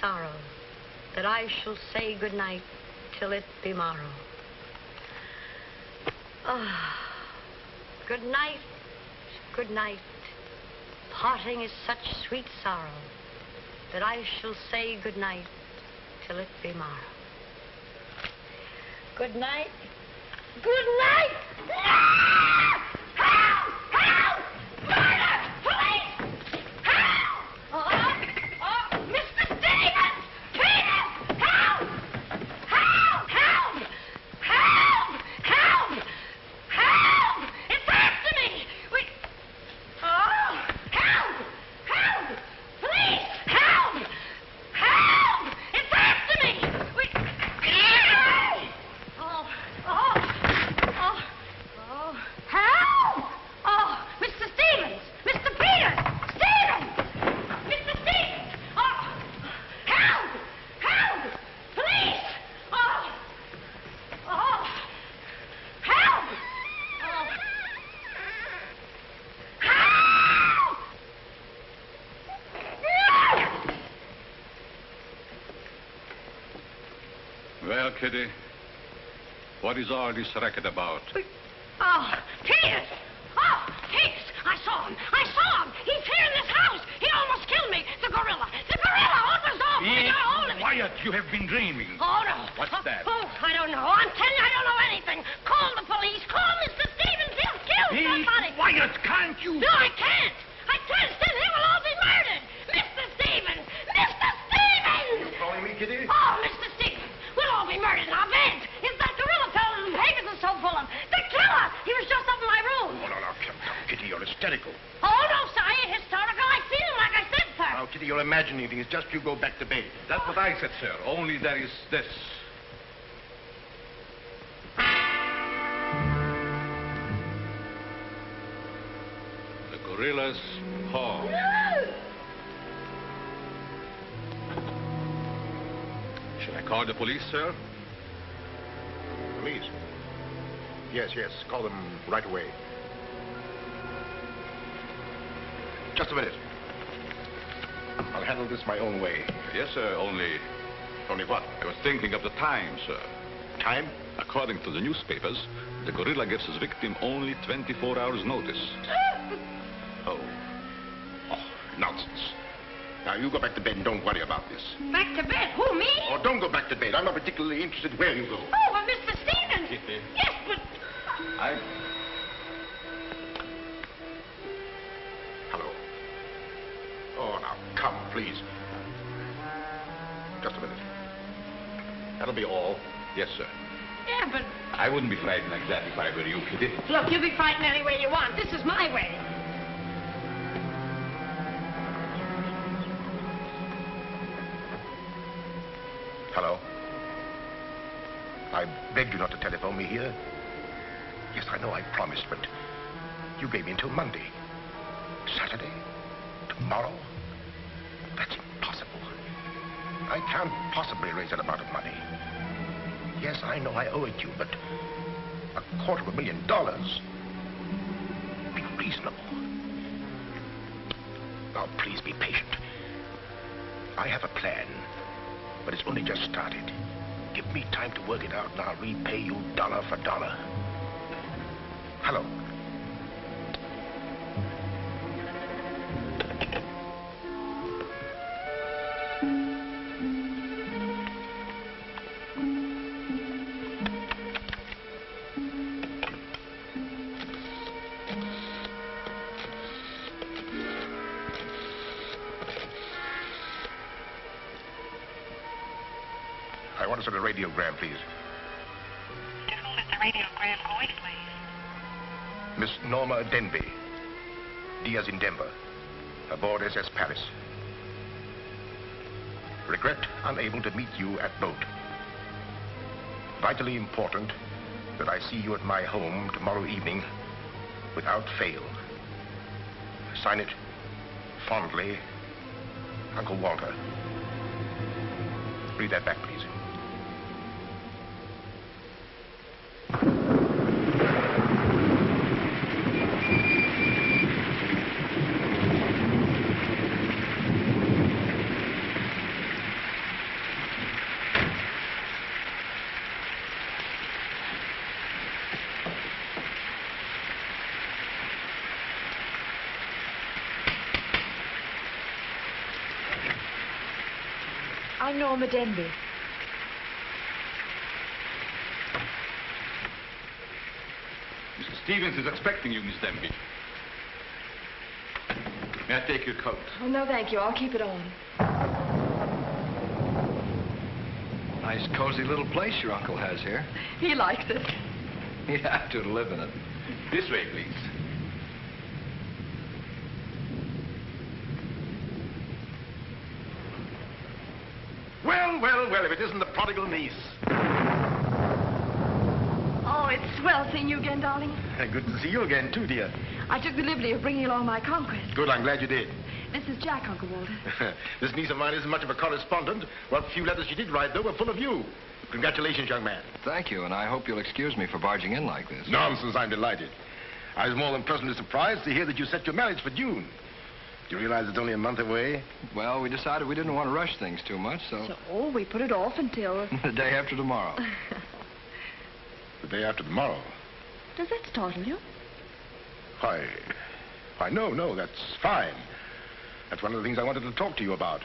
sorrow that I shall say good night till it be morrow. Good night, good night. Parting is such sweet sorrow that I shall say good night till it be morrow. Good night. Good night! Ah! Help! Help! Murder! Police! Help! Mr. Stevens! Peter! Help! Help! Help! Help! Help! Help! It's after me! Help! Help! Police! Help! Help! It's after me! Help! Oh, Mr. Stevens! Mr. Peter! Stevens! Mr. Stevens! Oh, help! Help! Police! Oh, help! Oh, help! Well, Kitty, what is all this racket about? Oh, Peters! Oh, Peters! I saw him! He's here in this house! He almost killed me! The gorilla! What was off? He got hold of me! Quiet! You have been dreaming. Oh, no. What's that? Oh, I don't know. I'm telling you, I don't know anything. Call the police. Call Mr. Stevens. He'll kill somebody. Quiet! Can't you? No, I can't. Then he will all be murdered. Mr. Stevens! Mr. Stevens! You calling me, Kitty? Oh, Mr. Stevens! We'll all be murdered in our beds. It's that gorilla fellow the papers are so full of. The killer! He was just up in my room. Oh, no, come, Kitty, you're hysterical. Oh, no, sir, I ain't hysterical. I seen him like I said, sir. Now, Kitty, you're imagining things. Just you go back to bed. That's what I said, sir. Only there is this. The gorilla's paw. No! Shall I call the police, sir? Police? Yes. Call them right away. Just a minute. I'll handle this my own way. Yes, sir, only what? I was thinking of the time, sir. Time? According to the newspapers, the gorilla gives his victim only 24 hours' notice. Oh, nonsense. Now, you go back to bed and don't worry about this. Back to bed? Who, me? Oh, don't go back to bed. I'm not particularly interested where you go. Oh, well, Mr. Stevens. Kitty. Yes, but... Hello. Oh, now, come, please. Just a minute. That'll be all. Yes, sir. Yeah, but... I wouldn't be frightened like that if I were you, Kitty. Look, you be frightened any way you want. This is my way. Hello. I begged you not to telephone me here. Yes, I know I promised, but you gave me until Monday. Saturday? Tomorrow? That's impossible. I can't possibly raise that amount of money. Yes, I know I owe it you, but $250,000. Be reasonable. Now, please be patient. I have a plan, but it's only just started. Give me time to work it out, and I'll repay you dollar for dollar. Hello. I want to send a radiogram, please. To whom is the radiogram going, please? Miss Norma Denby. Diaz in Denver. Aboard SS Paris. Regret unable to meet you at boat. Vitally important that I see you at my home tomorrow evening without fail. Sign it fondly, Uncle Walter. Read that back, please. I'm Norma Denby. Mr. Stevens is expecting you, Miss Denby. May I take your coat? Oh, no, thank you. I'll keep it on. Nice, cozy little place your uncle has here. He likes it. He'd have to live in it. This way, please. Well, well, well, if it isn't the prodigal niece. Oh, it's swell seeing you again, darling. Good to see you again, too, dear. I took the liberty of bringing along my conquest. Good, I'm glad you did. This is Jack, Uncle Walter. This niece of mine isn't much of a correspondent. What few letters she did write, though, were full of you. Congratulations, young man. Thank you, and I hope you'll excuse me for barging in like this. Nonsense, I'm delighted. I was more than pleasantly surprised to hear that you set your marriage for June. Do you realize it's only a month away? Well, we decided we didn't want to rush things too much, so... So, we put it off until... the day after tomorrow. The day after tomorrow. Does that startle you? Why, no, that's fine. That's one of the things I wanted to talk to you about.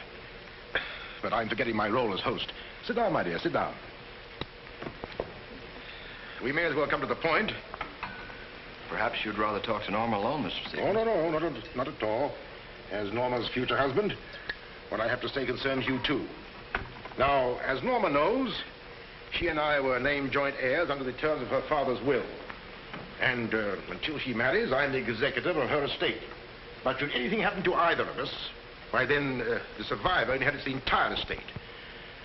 But I'm forgetting my role as host. Sit down, my dear, sit down. We may as well come to the point. Perhaps you'd rather talk to Norma alone, Mr. Stevens. Oh, no, not at all. As Norma's future husband, what I have to say concerns you, too. Now, as Norma knows, she and I were named joint heirs under the terms of her father's will. And until she marries, I'm the executor of her estate. But should anything happen to either of us, why then the survivor inherits the entire estate.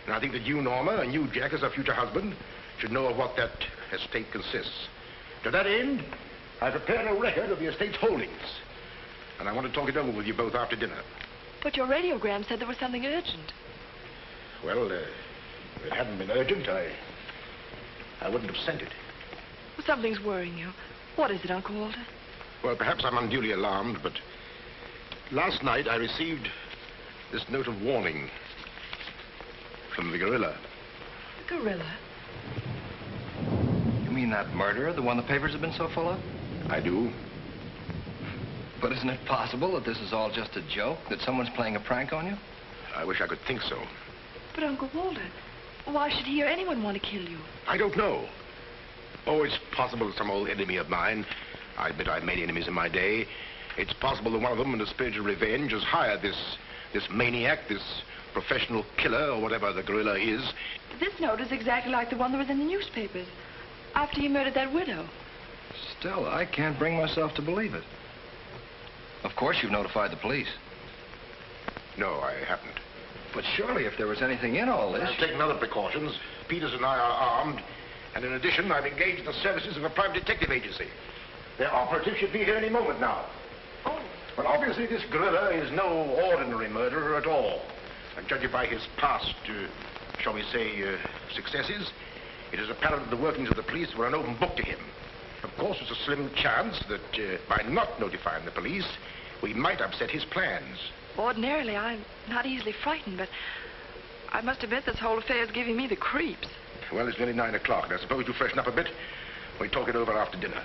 And I think that you, Norma, and you, Jack, as her future husband, should know of what that estate consists. To that end, I prepared a record of the estate's holdings. And I want to talk it over with you both after dinner. But your radiogram said there was something urgent. Well, if it hadn't been urgent, I wouldn't have sent it. Well, something's worrying you. What is it, Uncle Walter? Well, perhaps I'm unduly alarmed, but last night I received this note of warning from the gorilla. The gorilla? You mean that murderer, the one the papers have been so full of? I do. But isn't it possible that this is all just a joke, that someone's playing a prank on you? I wish I could think so. But, Uncle Walter, why should he or anyone want to kill you? I don't know. Oh, it's possible that some old enemy of mine, I admit I've many enemies in my day, it's possible that one of them, in a spirit of revenge, has hired this maniac, this professional killer, or whatever the gorilla is. This note is exactly like the one that was in the newspapers after he murdered that widow. Still, I can't bring myself to believe it. Of course you've notified the police. No, I haven't. But surely if there was anything in all this... I've taken other precautions. Peters and I are armed. And in addition, I've engaged the services of a private detective agency. Their operative should be here any moment now. Oh. But obviously this gorilla is no ordinary murderer at all. And judging by his past, shall we say, successes, it is apparent that the workings of the police were an open book to him. Of course, there's a slim chance that by not notifying the police, we might upset his plans. Ordinarily, I'm not easily frightened, but I must admit this whole affair is giving me the creeps. Well, it's nearly 9 o'clock, and I suppose you freshen up a bit. We talk it over after dinner.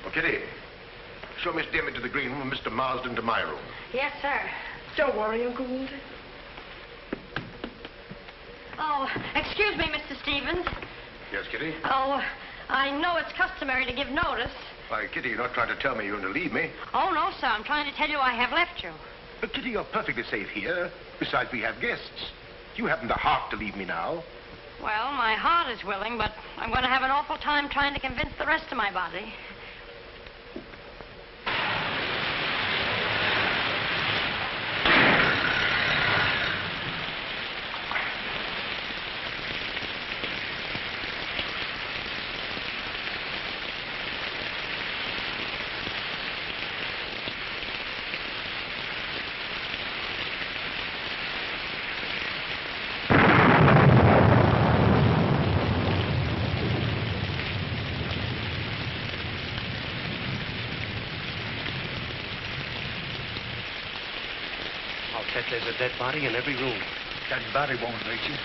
Oh, Kitty, show Miss Dim into the green room and Mr. Marsden to my room. Yes, sir. Don't worry, Uncle Walter. Oh, excuse me, Mr. Stevens. Yes, Kitty? Oh, I know it's customary to give notice. Why, Kitty, you're not trying to tell me you're going to leave me. Oh, no, sir. I'm trying to tell you I have left you. But, Kitty, you're perfectly safe here. Besides, we have guests. You haven't the heart to leave me now. Well, my heart is willing, but I'm going to have an awful time trying to convince the rest of my body. There's a dead body in every room. That body won't hurt you.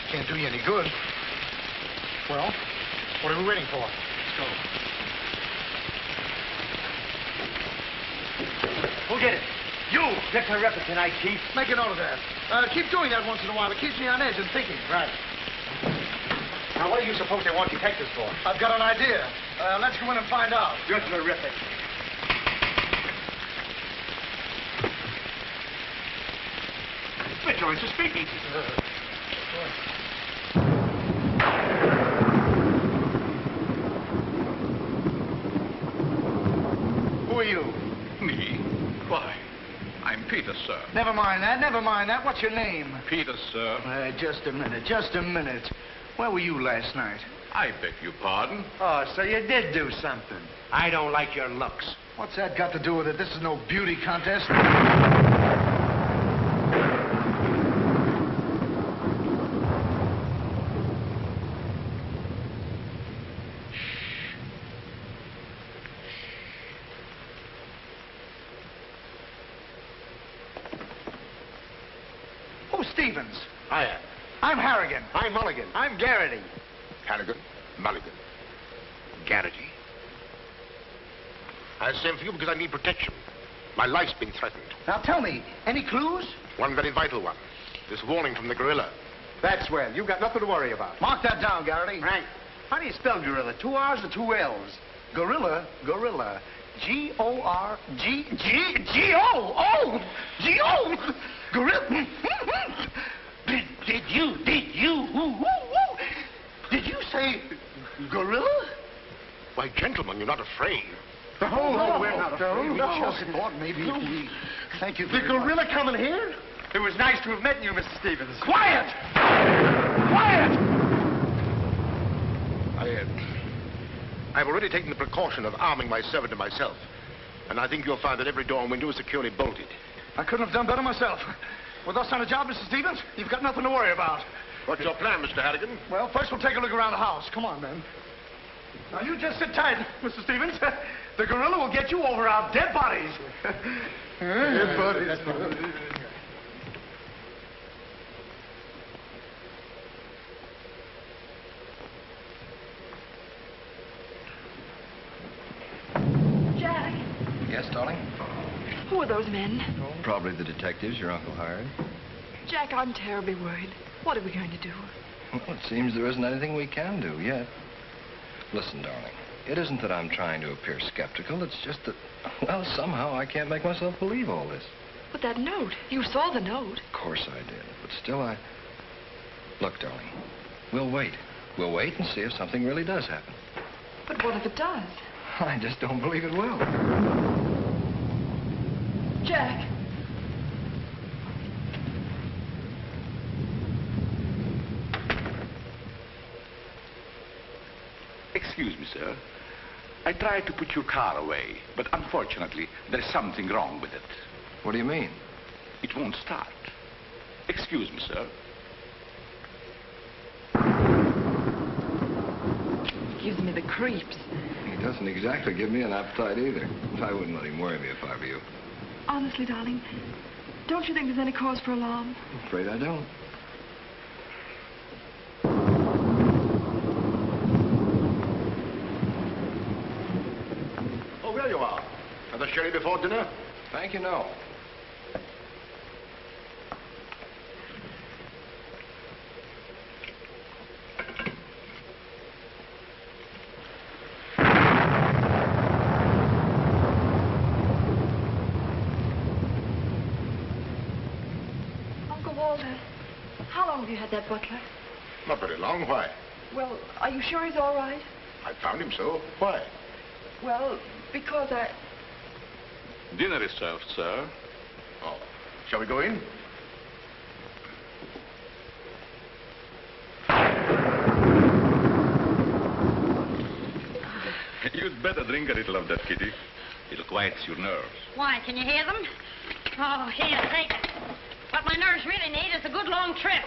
Can't do you any good. Well, what are we waiting for? Let's go. Who'll get it? You get terrific tonight, Chief. Make a note of that. Keep doing that once in a while. It keeps me on edge and thinking. Right. Now, what do you suppose they want detectives for? I've got an idea. Let's go in and find out. You're terrific. Mr. Lawrence is speaking. Who are you? Me? Why, I'm Peter, sir. Never mind that. What's your name? Peter, sir. Just a minute. Where were you last night? I beg your pardon. Oh, so you did do something. I don't like your looks. What's that got to do with it? This is no beauty contest. Who's Stevens? I am. I'm Harrigan. I'm Mulligan. I'm Garrity. Harrigan, Mulligan. Garrity? I sent for you because I need protection. My life's been threatened. Now tell me, any clues? One very vital one. This warning from the gorilla. That's well. You've got nothing to worry about. Mark that down, Garrity. Right. How do you spell gorilla? 2 R's or 2 L's? Gorilla. G-O-R-G-G-G-O-O! G-O! Gorilla. Did you say gorilla? Why, gentlemen, you're not afraid. No, we're not afraid. We just thought maybe we... Thank you The very much. gorilla coming here? It was nice to have met you, Mr. Stevens. Quiet! Quiet! I've already taken the precaution of arming my servant and myself. And I think you'll find that every door and window is securely bolted. I couldn't have done better myself. With us on a job, Mr. Stevens, you've got nothing to worry about. What's your plan, Mr. Harrigan? Well, first we'll take a look around the house. Come on, then. Now, you just sit tight, Mr. Stevens. The gorilla will get you over our dead bodies. Dead bodies. Jack, Yes, darling? who are those men? Probably the detectives your uncle hired. Jack, I'm terribly worried. What are we going to do? Well, it seems there isn't anything we can do yet. Listen, darling, it isn't that I'm trying to appear skeptical. It's just that, well, somehow I can't make myself believe all this. But that note, you saw the note. Of course I did, but still Look, darling, we'll wait. We'll wait and see if something really does happen. But what if it does? I just don't believe it will. Jack. Excuse me, sir. I tried to put your car away, but unfortunately, there's something wrong with it. What do you mean? It won't start. Excuse me, sir. Gives me the creeps. He doesn't exactly give me an appetite either. I wouldn't let him worry me if I were you. Honestly, darling, don't you think there's any cause for alarm? I'm afraid I don't. Oh, there you are. Another sherry before dinner? Thank you, no. Uncle Walter, how long have you had that butler? Not very long. Why? Well, are you sure he's all right? I found him so. Why? Well, because I... Dinner is served, sir. Oh. Shall we go in? You'd better drink a little of that, Kitty. It'll quiet your nerves. Why, can you hear them? Oh, here, take it. What my nerves really need is a good long trip.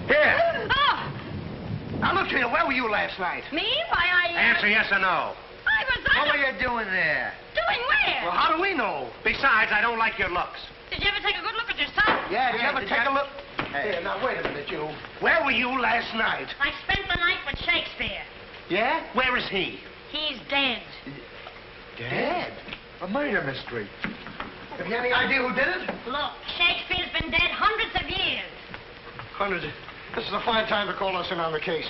Here. Oh, Now, look here. Where were you last night? me? Why, Answer yes or no. I was... What were you doing there? Doing where? Well, how do we know? Besides, I don't like your looks. Did you ever take a good look at yourself? Yeah, did you ever did take you- a look? Hey. Here, now, wait a minute, you. Where were you last night? I spent the night with Shakespeare. Yeah? Where is he? He's dead. Dead? A murder mystery. Have you any idea who did it? Look, Shakespeare's been dead hundreds of years. Hundreds. This is a fine time to call us in on the case.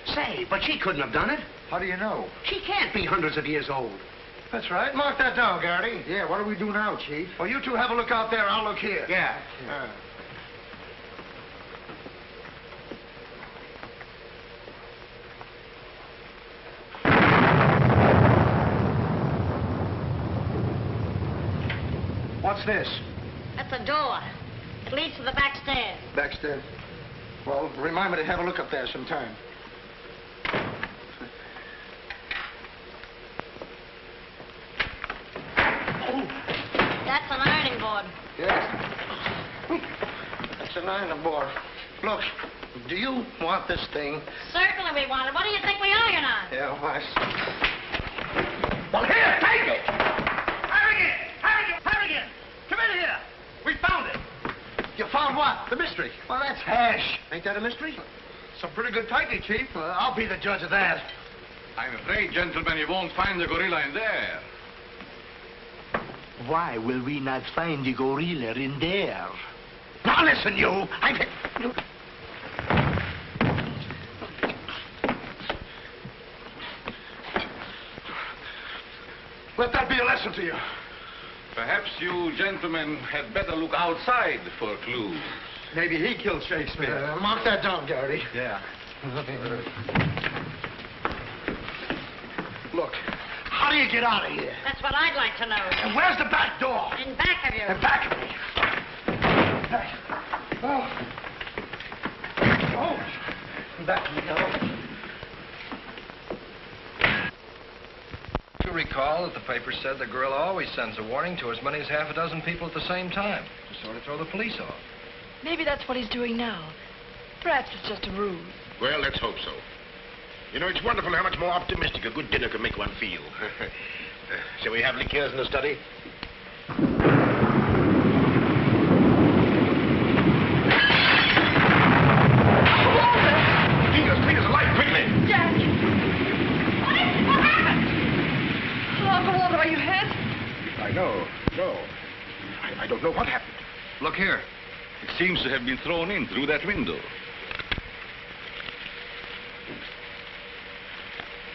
Say, but she couldn't have done it. How do you know? She can't be hundreds of years old. That's right. Mark that down, Garrity. Yeah, what do we do now, Chief? Well, you two have a look out there. I'll look here. Yeah. What's this? That's a door. It leads to the back stairs. Backstairs. Well, remind me to have a look up there sometime. That's an ironing board. Yes. That's an ironing board. Look, do you want this thing? Certainly we want it. What do you think we iron on? Yeah, why? Well, here, take it! Harrigan! Come in here! We found it! You found what? The mystery. Well, that's hash. Ain't that a mystery? Some pretty good tightly, Chief. I'll be the judge of that. I'm afraid, gentlemen, you won't find the gorilla in there. Why will we not find the gorilla in there? Now listen, you! Let that be a lesson to you. Perhaps you gentlemen had better look outside for clues. Maybe he killed Shakespeare. Mark that down, Garrity. Yeah. Look, how do you get out of here? That's what I'd like to know. And where's the back door? In back of you. In back of me. Back of me, now. You recall that the paper said the gorilla always sends a warning to as many as half a dozen people at the same time to sort of throw the police off. Maybe that's what he's doing now. Perhaps it's just a ruse. Well, let's hope so. You know, it's wonderful how much more optimistic a good dinner can make one feel. Shall we have liqueurs in the study? Peter's alive, quickly! Jack! What happened? Oh, Uncle Walter, are you hurt? I know. No. I don't know what happened. Look here. It seems to have been thrown in through that window.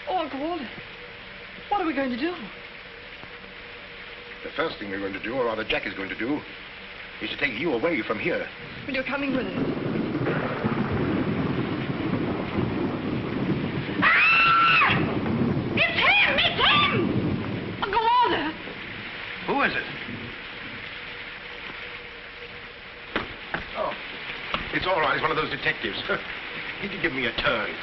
Oh, Uncle Walter, what are we going to do? The first thing we're going to do, or rather Jack is going to do, is to take you away from here. Well, you're coming with us. Ah! It's him! It's him! Uncle Walter! Who is it? Oh, it's all right. It's one of those detectives. He can give me a turn.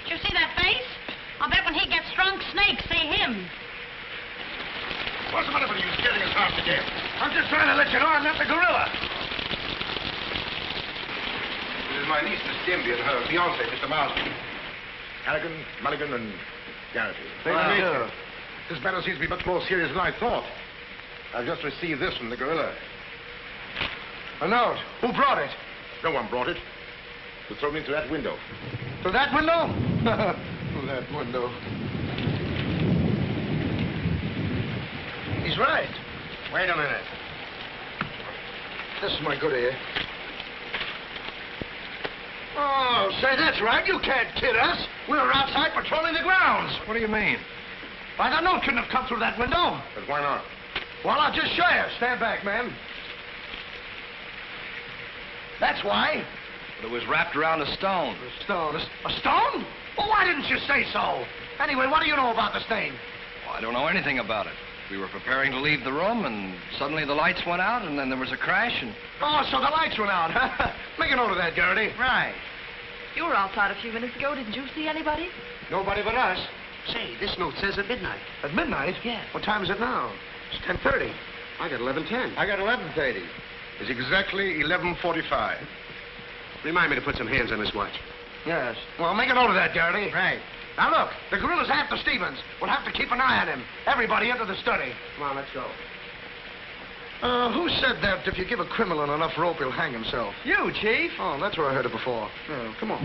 Did you see that face? I'll bet when he gets drunk, snakes see him. What's the matter with you scaring us half to death? I'm just trying to let you know I'm not the gorilla. This is my niece, Miss Denby, and her fiancé, Mr. Marsden. Harrigan, Mulligan, and Garrity. This matter seems to be much more serious than I thought. I've just received this from the gorilla. A note. Who brought it? No one brought it. It was thrown into that window. Through that window? Through that window. He's right. Wait a minute. This is my good ear. Oh, say, that's right. You can't kid us. We were outside patrolling the grounds. What do you mean? Why, the note couldn't have come through that window. But why not? Well, I'll just show you. Stand back, man. That's why. But it was wrapped around a stone. A stone. A stone? Well, why didn't you say so? Anyway, what do you know about the stain? Well, I don't know anything about it. We were preparing to leave the room, and suddenly the lights went out, and then there was a crash, and... Oh, so the lights went out, huh? Make a note of that, Garrity. Right. You were outside a few minutes ago. Didn't you see anybody? Nobody but us. Say, this note says at midnight. At midnight? Yeah. What time is it now? It's 10:30. I got 11:10. I got 11:30. It's exactly 11:45. Remind me to put some hands on this watch. Yes. Well, make a note of that, Garrity. Right. Now, look, the gorilla's after Stevens. We'll have to keep an eye on him. Everybody into the study. Come on, let's go. Who said that if you give a criminal enough rope, he'll hang himself? You, Chief. Oh, that's where I heard it before. Come on.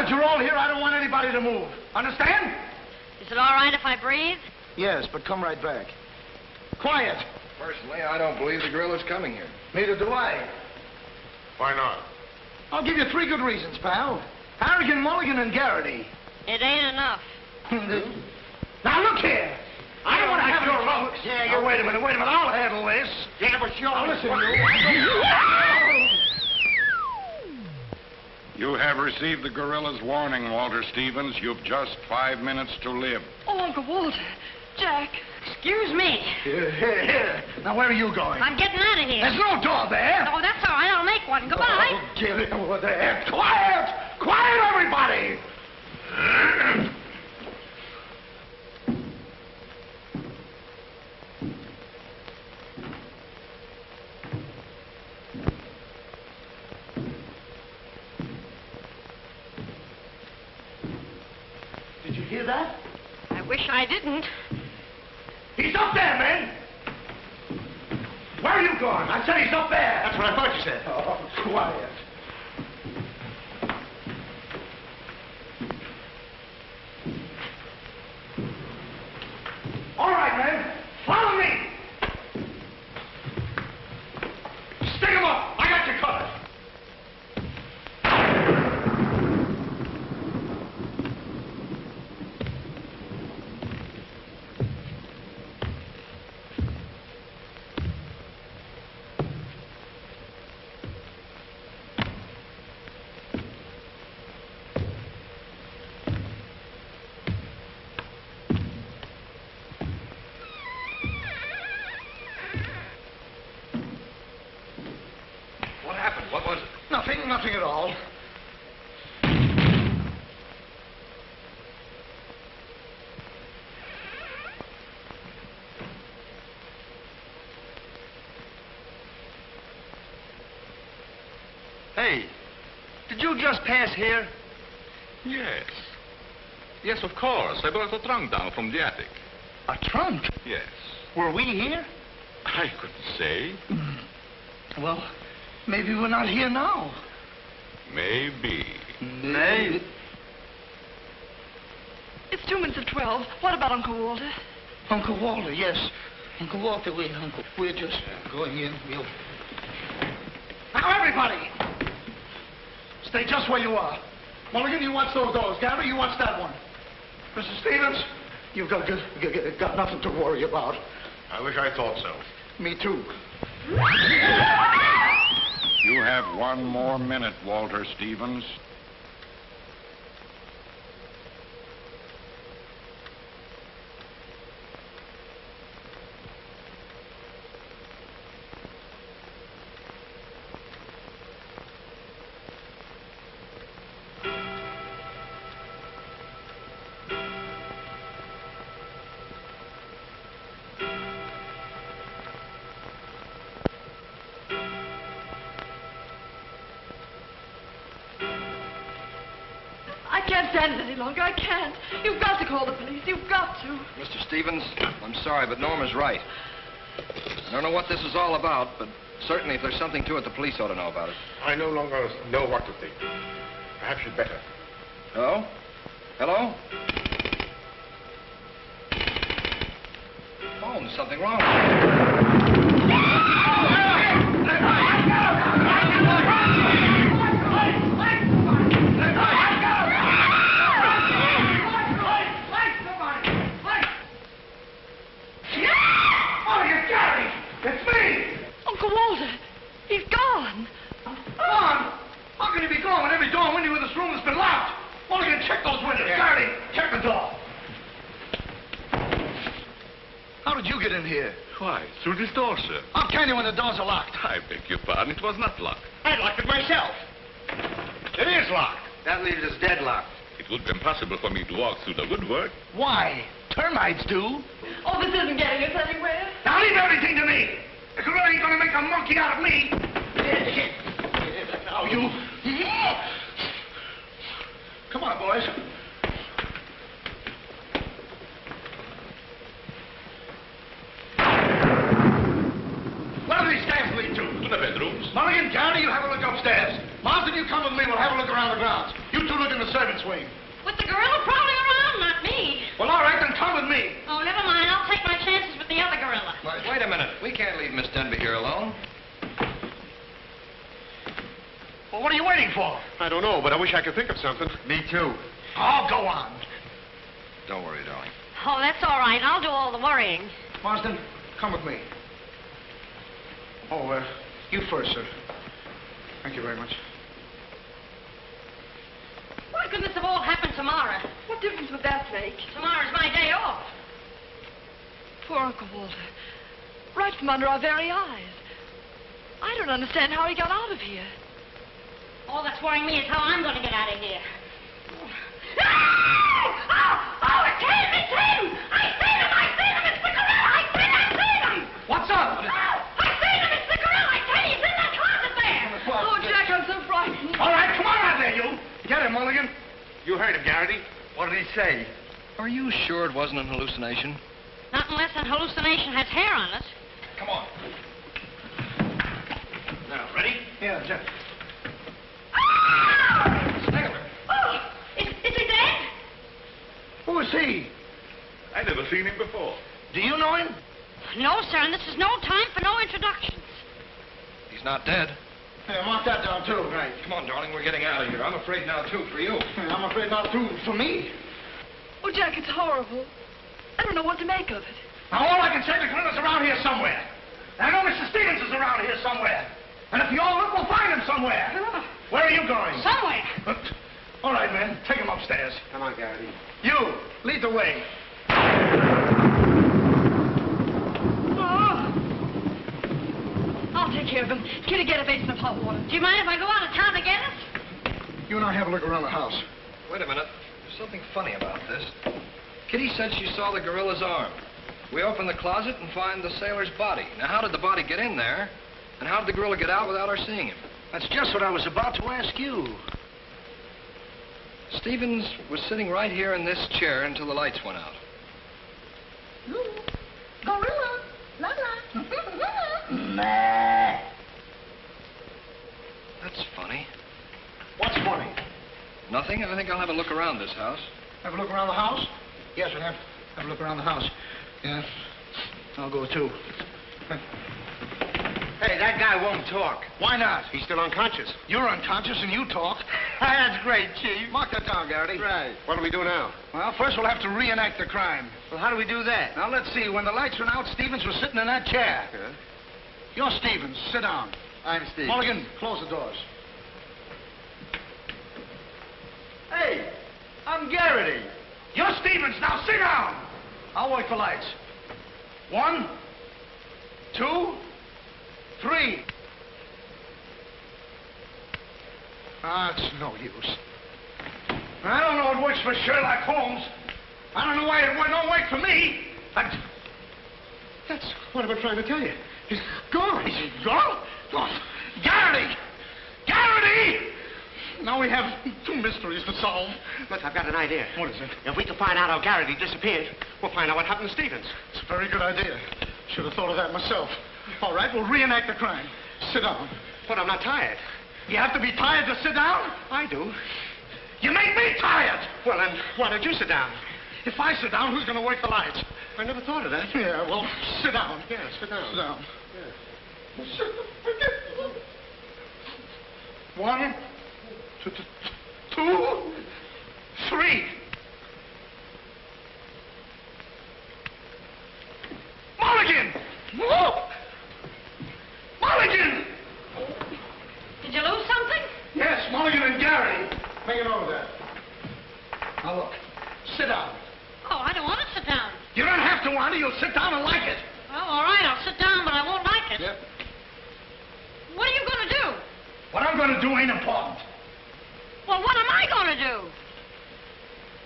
You're all here. I don't want anybody to move. Understand? Is it all right if I breathe? Yes, but come right back. Quiet. Personally, I don't believe the gorilla's coming here. Neither do I. Why not? I'll give you 3 good reasons, pal. Harrigan, Mulligan, and Garrity. It ain't enough. Now, look here. I don't want to have your luck. Yeah, wait a minute. I'll handle this. Yeah, but you're... Now, listen, you. You have received the gorilla's warning, Walter Stevens. You've just 5 minutes to live. Oh, Uncle Walter. Jack. Excuse me. Here. Now, where are you going? I'm getting out of here. There's no door there. Oh, that's all right. I'll make one. Goodbye. Oh, get it over there. Quiet! Quiet, everybody! Did you hear that? I wish I didn't. He's up there, man! Where are you going? I said he's up there. That's what I thought you said. Oh, quiet. All right, men. Follow me. Stick him up. I got you covered. What was it? Nothing at all. Hey, did you just pass here? Yes. Yes, of course. I brought a trunk down from the attic. A trunk? Yes. Were we here? I couldn't say. Well, maybe we're not here now. Maybe. Maybe. It's 2 minutes of 12. What about Uncle Walter? Uncle Walter, yes. Uncle Walter, we're just going in. Now, everybody! Stay just where you are. Mulligan, you watch those doors. Gary, you watch that one. Mr. Stevens, you've got nothing to worry about. I wish I thought so. Me too. You have 1 more minute, Walter Stevens. I can't stand it any longer. I can't. You've got to call the police. You've got to. Mr. Stevens, I'm sorry, but Norma's right. I don't know what this is all about, but certainly if there's something to it, the police ought to know about it. I no longer know what to think. Perhaps you'd better. Hello? Hello? Phone, something wrong. It's me! Uncle Walter, he's gone. Gone? How can he be gone when every door and window in this room has been locked? Mulligan, check those windows. Garrity, check the door. How did you get in here? Why, through this door, sir. How can you when the doors are locked? I beg your pardon, it was not locked. I locked it myself. It is locked. That leaves us deadlocked. It would be impossible for me to walk through the woodwork. Why? Termites do. Oh, this isn't getting us anywhere. Now leave everything to me. The gorilla ain't gonna make a monkey out of me. Now you. Come on, boys. Where do these stairs lead to? To the bedrooms. Mulligan, Garrity, you have a look upstairs. Marsden, you come with me. We'll have a look around the grounds. You two look in the servants' wing. With the gorilla prowling around, not me. Well, all right, then come with me. Oh, never mind. I'll take my chances with the other gorilla. Wait a minute. We can't leave Miss Denby here alone. Well, what are you waiting for? I don't know, but I wish I could think of something. Me too. Oh, go on. Don't worry, darling. Oh, that's all right. I'll do all the worrying. Marsden, come with me. Oh, you first, sir. Thank you very much. Why couldn't this have all happened tomorrow? What difference would that make? Tomorrow's my day off. Poor Uncle Walter. Right from under our very eyes. I don't understand how he got out of here. All that's worrying me is how I'm going to get out of here. Oh, it's him! It's him! I seen him! It's the gorilla! I seen him! What's up? Oh, I seen him! It's the gorilla! I tell you, he's in that closet there! Oh, Jack, I'm so frightened. All right, come on out there, you. Get him, Mulligan. You heard him, Garrity. What did he say? Are you sure it wasn't an hallucination? Not unless an hallucination has hair on it. Come on. Now, ready? Yeah, Jack. Oh, is he dead? Who is he? I never seen him before. Do you know him? No, sir, and this is no time for no introductions. He's not dead. Yeah, mark that down, too. Right. Come on, darling, we're getting out of here. I'm afraid now, too, for you. Yeah, I'm afraid not, too, for me. Oh, Jack, it's horrible. I don't know what to make of it. Now, all I can say, the gorilla's around here somewhere. And I know Mr. Stevens is around here somewhere. And if you all look, we'll find him somewhere. Where are you going? Somewhere. All right, men, take him upstairs. Come on, Garrity. You, lead the way. I'll take care of him. Kitty, get a basin of hot water. Do you mind if I go out of town to get it? You and I have a look around the house. Wait a minute. There's something funny about this. Kitty said she saw the gorilla's arm. We open the closet and find the sailor's body. Now, how did the body get in there? And how did the gorilla get out without our seeing him? That's just what I was about to ask you. Stevens was sitting right here in this chair until the lights went out. Gorilla. La la. That's funny. What's funny? Nothing. I think I'll have a look around this house. Have a look around the house? Yes, we'll have a look around the house. Yeah. I'll go, too. Hey, that guy won't talk. Why not? He's still unconscious. You're unconscious and you talk. That's great, Chief. Mark that down, Garrity. Right. What do we do now? Well, first we'll have to reenact the crime. Well, how do we do that? Now, let's see. When the lights went out, Stevens was sitting in that chair. Yeah. You're Stevens. Sit down. I'm Steve. Mulligan, close the doors. Hey, I'm Garrity. You're Stevens. Now, sit down. I'll wait for lights. 1, 2, 3. It's no use. I don't know it works for Sherlock Holmes. I don't know why it don't work for me. That's what I've been trying to tell you. He's gone. He's gone? Oh, Garrity! Garrity! Now we have 2 mysteries to solve. Look, I've got an idea. What is it? If we can find out how Garrity disappeared, we'll find out what happened to Stevens. It's a very good idea. Should have thought of that myself. All right, we'll reenact the crime. Sit down. But I'm not tired. You have to be tired to sit down? I do. You make me tired! Well, then, why don't you sit down? If I sit down, who's going to work the lights? I never thought of that. Yeah, well, sit down. Yeah, sit down. Sit down. Yeah. One, two, three. Mulligan! Whoa! Mulligan! Did you lose something? Yes, Mulligan and Gary. Make it over there. Now look, sit down. Oh, I don't want to sit down. You don't have to want it. You'll sit down and like it. Well, all right, I'll sit down, but I won't like it. Yep. What are you going to do? What I'm going to do ain't important. Well, what am I going to do?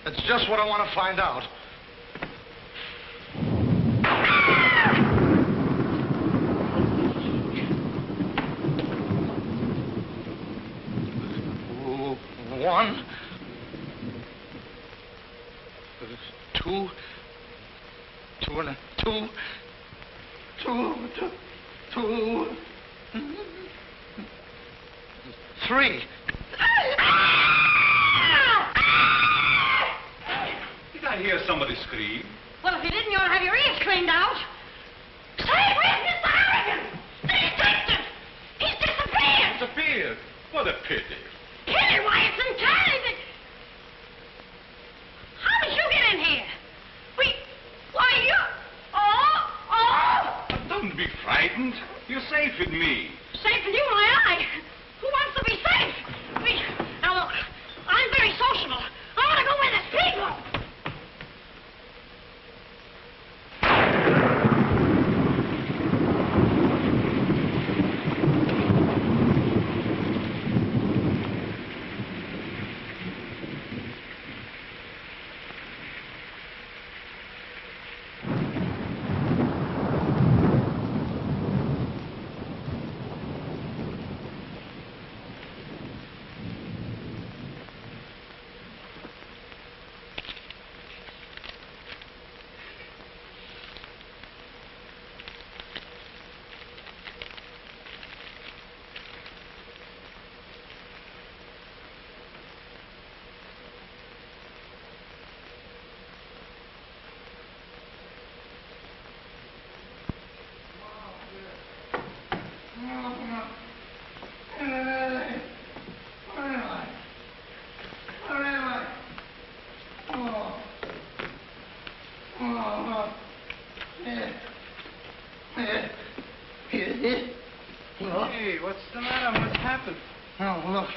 That's just what I want to find out. One, two, three. Did I hear somebody scream? Well, if you didn't, you ought to have your ears cleaned out. Say, where's Mr. Harrigan? The detective! He's disappeared! Disappeared? What a pity. Pity? Why, it's entirely... How did you get in here? Why, you... Oh! Don't be frightened. You're safe with me. Safe with you, why, who wants to be safe? Now, look, I'm very sociable. I want to go where there's people. Hey, what's the matter? What's happened? Oh, look.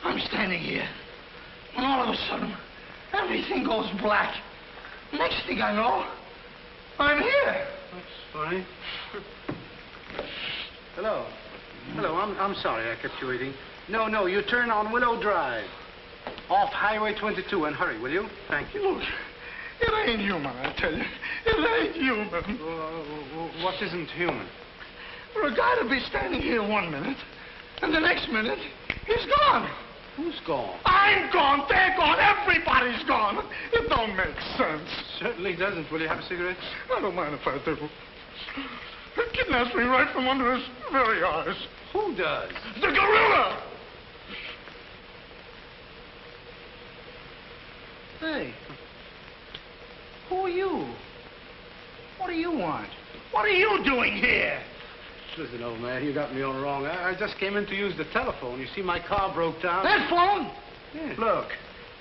I'm standing here, and all of a sudden, everything goes black. Next thing I know, I'm here. That's funny. Hello. Hello, I'm sorry I kept you waiting. No, you turn on Willow Drive. Off Highway 22, and hurry, will you? Thank you. Look, it ain't human, I tell you. It ain't human. What isn't human? For a guy to be standing here 1 minute, and the next minute, he's gone. Who's gone? I'm gone, they're gone, everybody's gone. It don't make sense. Certainly doesn't. Will you have a cigarette? I don't mind if I do. He kidnaps me right from under his very eyes. Who does? The gorilla! Hey, who are you? What do you want? What are you doing here? Listen, old man, you got me all wrong. I just came in to use the telephone. You see, my car broke down. That phone? Yeah. Look,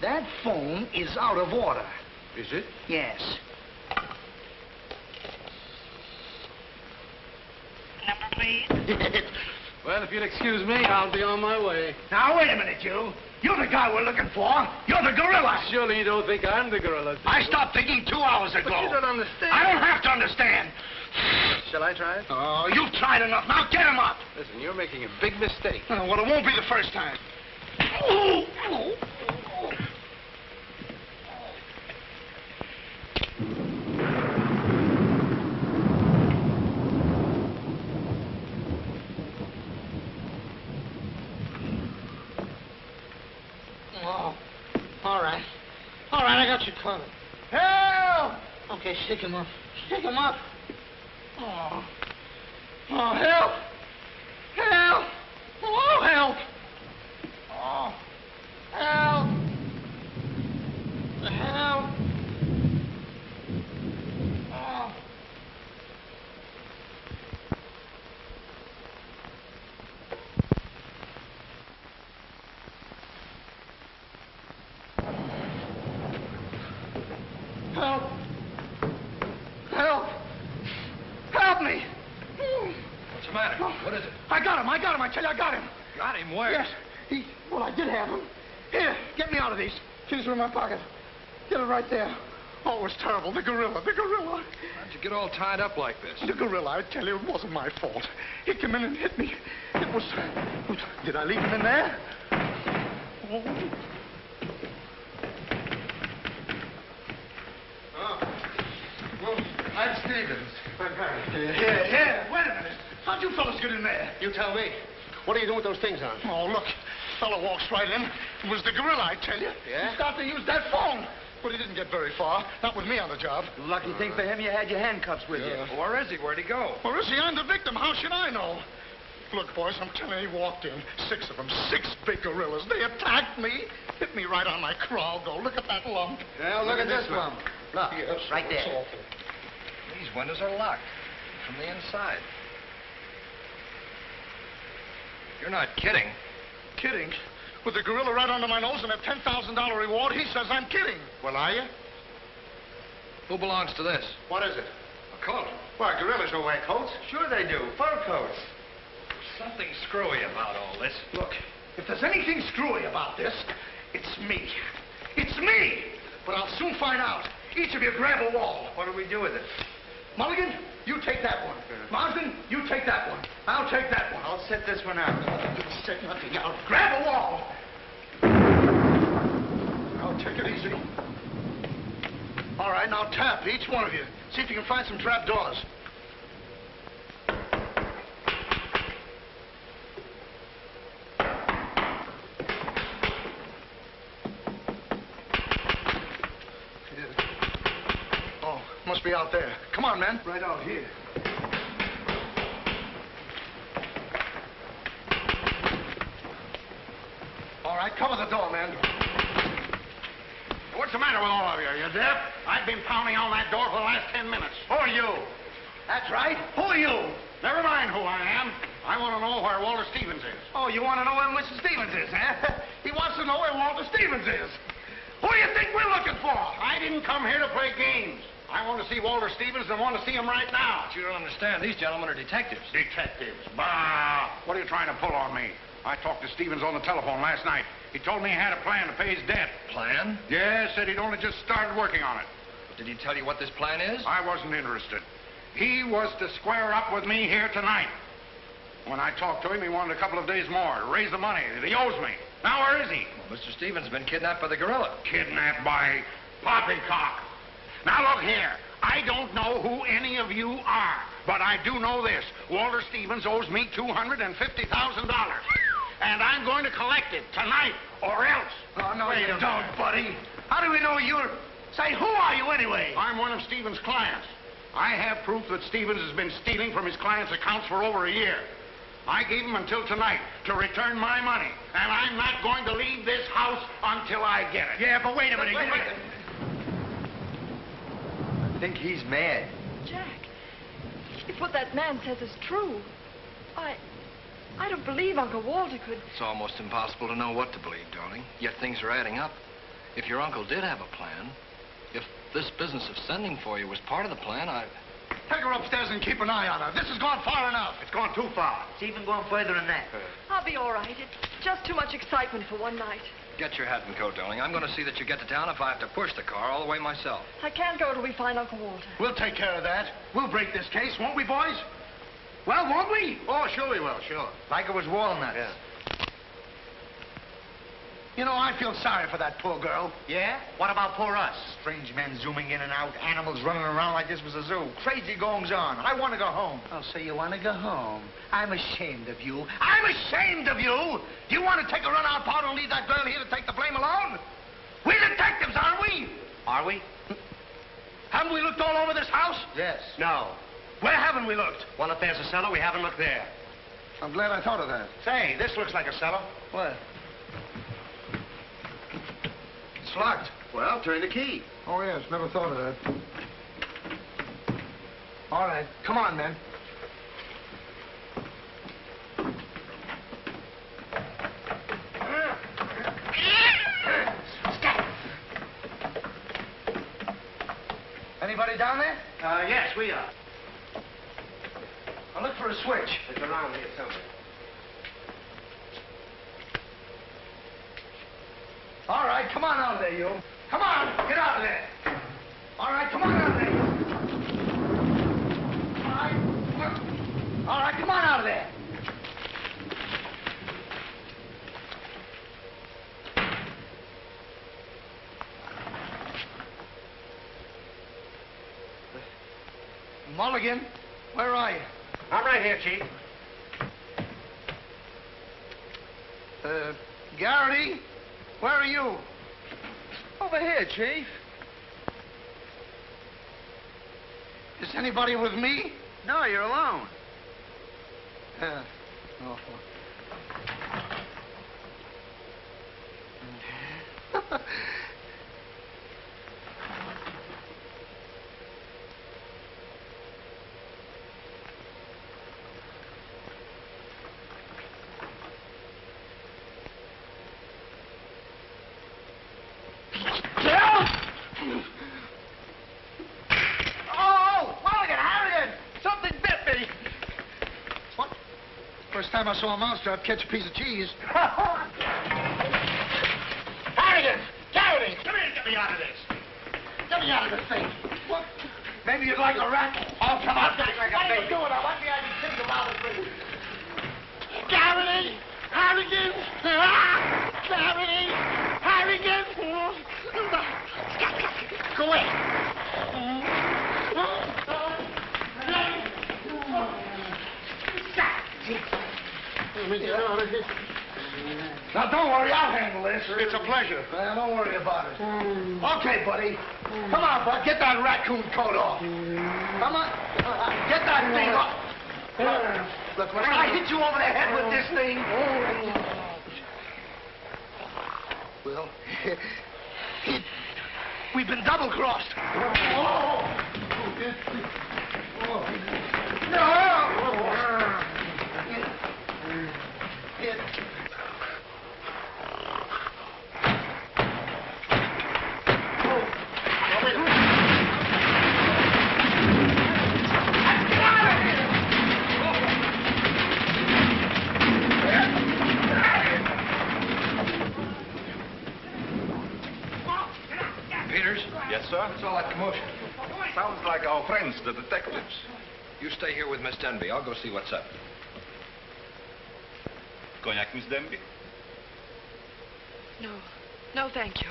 that phone is out of order. Is it? Yes. Number, please. Well, if you'll excuse me, I'll be on my way. Now, wait a minute, you. You're the guy we're looking for. You're the gorilla. Surely you don't think I'm the gorilla, do you? I stopped thinking 2 hours ago. But you don't understand. I don't have to understand. Shall I try it? Oh, you've tried enough. Now get him up. Listen, you're making a big mistake. Well, it won't be the first time. Oh, all right. All right, I got you covered. Help! Okay, shake him up. Shake him up. Oh, help! Help! Oh, help! Oh, help! Help! Help! Help me! What's the matter? What is it? I got him. I tell you, I got him. Got him where? Yes. Well, I did have him. Here, get me out of these. Keys are in my pocket. Get it right there. Oh, it was terrible. The gorilla. How'd you get all tied up like this? The gorilla, I tell you, it wasn't my fault. He came in and hit me. It was... Did I leave him in there? Oh. Well, I'm Stevens. I'm Harry. Here. Wait a minute. How'd you fellas get in there? You tell me. What are you doing with those things on? Oh, look. Fellow walks right in. It was the gorilla, I tell you. Yeah? He started to use that phone. But he didn't get very far. Not with me on the job. Lucky thing for him you had your handcuffs with you. Where is he? Where'd he go? Where is he? I'm the victim. How should I know? Look, boys, I'm telling you, he walked in. 6 of them. 6 big gorillas. They attacked me. Hit me right on my crawl. Go. Look at that lump. Well, look at this lump. Look, yes, right it's there. awful. These windows are locked from the inside. You're not kidding. Kidding? With the gorilla right under my nose and a $10,000 reward, he says I'm kidding. Well, are you? Who belongs to this? What is it? A coat. Why, gorillas don't wear coats. Sure they do. Fur coats. Something screwy about all this. Look, if there's anything screwy about this, it's me. It's me! But I'll soon find out. Each of you grab a wall. What do we do with it? Mulligan, you take that one. Marsden, you take that one. I'll take that one. I'll set this one out. You set nothing out. Grab a wall. I'll take it easy. All right, now tap, each one of you. See if you can find some trap doors. Oh, must be out there. Come on, men. Right out here. All right, cover the door, man. What's the matter with all of you? You deaf? I've been pounding on that door for the last 10 minutes. Who are you? That's right. Who are you? Never mind who I am. I want to know where Walter Stevens is. Oh, you want to know where Mr. Stevens is, huh? He wants to know where Walter Stevens is. Who do you think we're looking for? I didn't come here to play games. I want to see Walter Stevens and want to see him right now. But you don't understand. These gentlemen are detectives. Detectives? Bah! What are you trying to pull on me? I talked to Stevens on the telephone last night. He told me he had a plan to pay his debt. Plan? Yes, said he'd only just started working on it. Did he tell you what this plan is? I wasn't interested. He was to square up with me here tonight. When I talked to him, he wanted a couple of days more to raise the money that he owes me. Now, where is he? Well, Mr. Stevens has been kidnapped by the gorilla. Kidnapped by poppycock. Now, look here. I don't know who any of you are, but I do know this. Walter Stevens owes me $250,000. And I'm going to collect it tonight, or else. Oh, no, you don't, buddy. How do we know you're... Say, who are you anyway? I'm one of Stevens' clients. I have proof that Stevens has been stealing from his clients' accounts for over a year. I gave him until tonight to return my money, and I'm not going to leave this house until I get it. Yeah, but wait a minute. I think he's mad. Jack, if what that man says is true, I don't believe Uncle Walter could... It's almost impossible to know what to believe, darling. Yet things are adding up. If your uncle did have a plan, if this business of sending for you was part of the plan, Take her upstairs and keep an eye on her. This has gone far enough. It's gone too far. It's even going further than that. I'll be all right. It's just too much excitement for one night. Get your hat and coat, darling. I'm going to see that you get to town if I have to push the car all the way myself. I can't go till we find Uncle Walter. We'll take care of that. We'll break this case, won't we, boys? Well, won't we? Oh, sure we will, sure. Like it was walnuts. Yeah. You know, I feel sorry for that poor girl. Yeah? What about poor us? Strange men zooming in and out, animals running around like this was a zoo. Crazy goings on. I want to go home. Oh, so you want to go home? I'm ashamed of you. I'm ashamed of you! Do you want to take a run-out powder and leave that girl here to take the blame alone? We're detectives, aren't we? Are we? Haven't we looked all over this house? Yes. No. Where haven't we looked? Well, if there's a cellar, we haven't looked there. I'm glad I thought of that. Say, this looks like a cellar. What? It's locked. Well, turn the key. Oh, yes. Never thought of that. All right. Come on, men. Anybody down there? Yes, we are. I'll look for a switch. It's around here somewhere. All right, come on out of there, you. Come on, get out of there. All right, come on out of there. All right, come on out of there. Mulligan, where are you? I'm right here, Chief. Garrity, where are you? Over here, Chief. Is anybody with me? No, you're alone. Oh. First time I saw a mousetrap catch a piece of cheese. Harrigan! Garrity! Come here and get me out of this. Get me out of this thing. What? Maybe you'd like a rat? Oh, come on. Like what are you doing? I want me to think about it, please. Garrity! Harrigan! Garrity! Harrigan! Go away. Now, don't worry, I'll handle this. It's a pleasure. Well, don't worry about it. Okay, buddy. Come on, bud. Get that raccoon coat off. Come on. Get that thing off. Look, when I hit you over the head with this thing... Well, we've been double-crossed. Peters? Yes, sir? What's all that commotion? Sounds like our friends, the detectives. You stay here with Miss Denby. I'll go see what's up. Cognac, Miss Denby? No. No, thank you.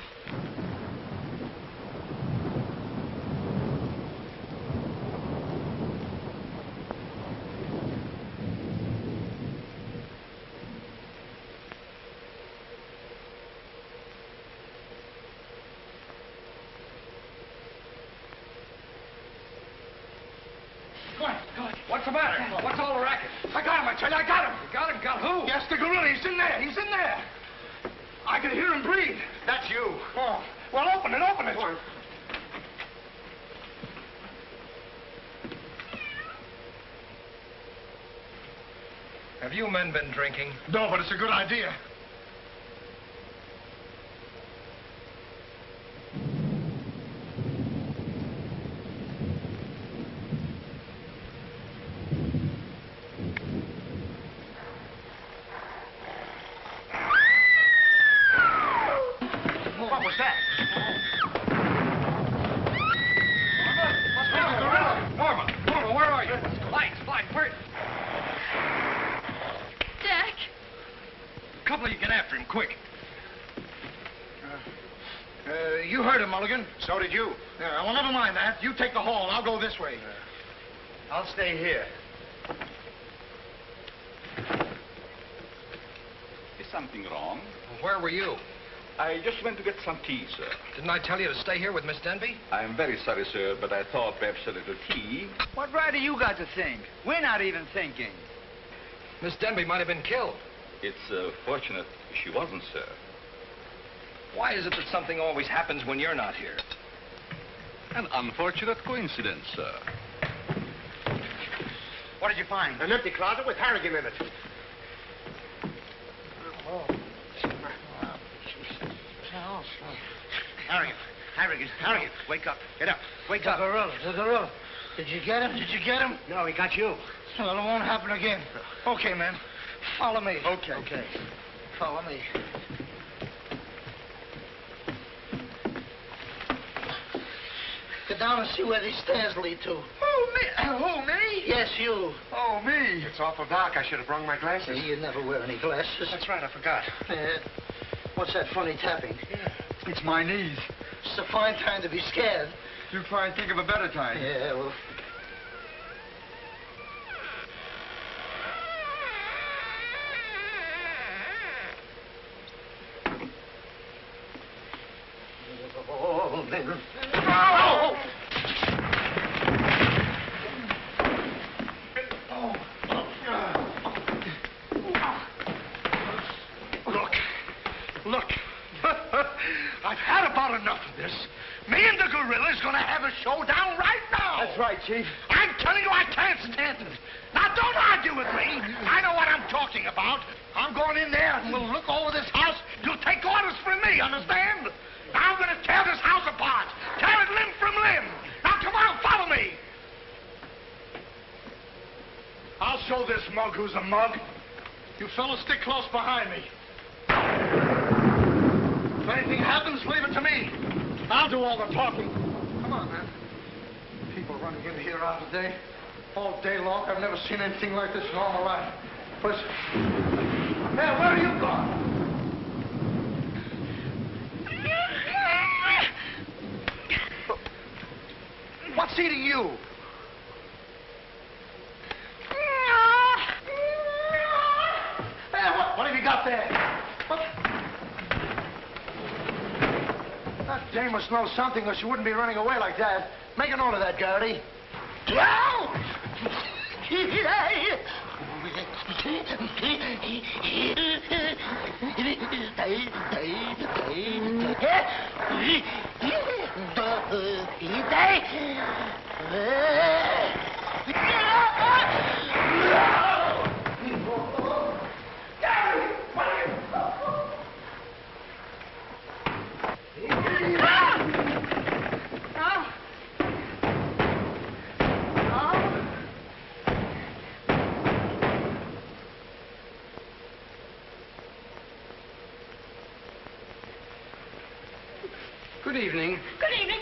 What's the matter? What's all the racket? I got him, I tell you, I got him. You got him? Got who? Yes, the gorilla. He's in there. He's in there. I can hear him breathe. That's you. Oh, well, open it, open it. Have you men been drinking? No, but it's a good idea. What was that? Norma, where are you? Lights, where? Jack? A couple of you get after him, quick. You heard him, Mulligan. So did you. Yeah, well, never mind that. You take the hall. I'll go this way. I'll stay here. Is something wrong? Where were you? I just went to get some tea, sir. Didn't I tell you to stay here with Miss Denby? I'm very sorry, sir, but I thought perhaps a little tea. What right have you got to think? We're not even thinking. Miss Denby might have been killed. It's fortunate she wasn't, sir. Why is it that something always happens when you're not here? An unfortunate coincidence, sir. What did you find? An empty closet with Harrigan in it. Harrigan. Harrigan, wake up. Get up. Wake up. The gorilla. Did you get him? No, he got you. Well, it won't happen again. Okay, man. Follow me. Okay. Follow me. Get down and see where these stairs lead to. Who, me? Yes, you. Oh, me. It's awful dark. I should have brought my glasses. You never wear any glasses. That's right, I forgot. What's that funny tapping? It's my knees. It's a fine time to be scared. You try and think of a better time. Yeah, well... Oh, man. Oh! Look. I've had about enough of this. Me and the gorilla's gonna have a showdown right now. That's right, Chief. I'm telling you, I can't stand it. Now, don't argue with me. I know what I'm talking about. I'm going in there and we'll look over this house. You'll take orders from me, understand? Now I'm gonna tear this house apart. Tear it limb from limb. Now, come on, follow me. I'll show this mug who's a mug. You fellas stick close behind me. If anything happens, leave it to me. I'll do all the talking. Come on, man. People running in here all day. All day long. I've never seen anything like this in all my life. Listen. Man, where are you going? What's eating you? Hey, what have you got there? What? That dame must know something or she wouldn't be running away like that. Make a note of that, Garrity. Good evening. Good evening.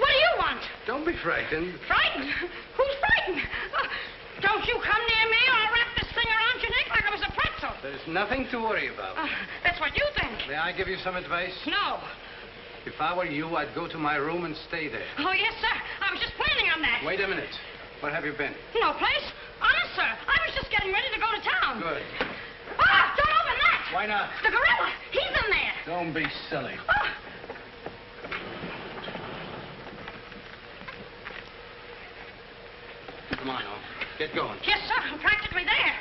What do you want? Don't be frightened. Frightened? Who's frightened? Don't you come near me or I'll wrap this thing around your neck like it was a pretzel. There's nothing to worry about. That's what you think. May I give you some advice? No. If I were you, I'd go to my room and stay there. Oh, yes, sir. I was just planning on that. Wait a minute. Where have you been? No place. Honest, sir. I was just getting ready to go to town. Good. Don't open that. Why not? The gorilla. He's in there. Don't be silly. Come on, now. Get going. Yes, sir. I'm practically there.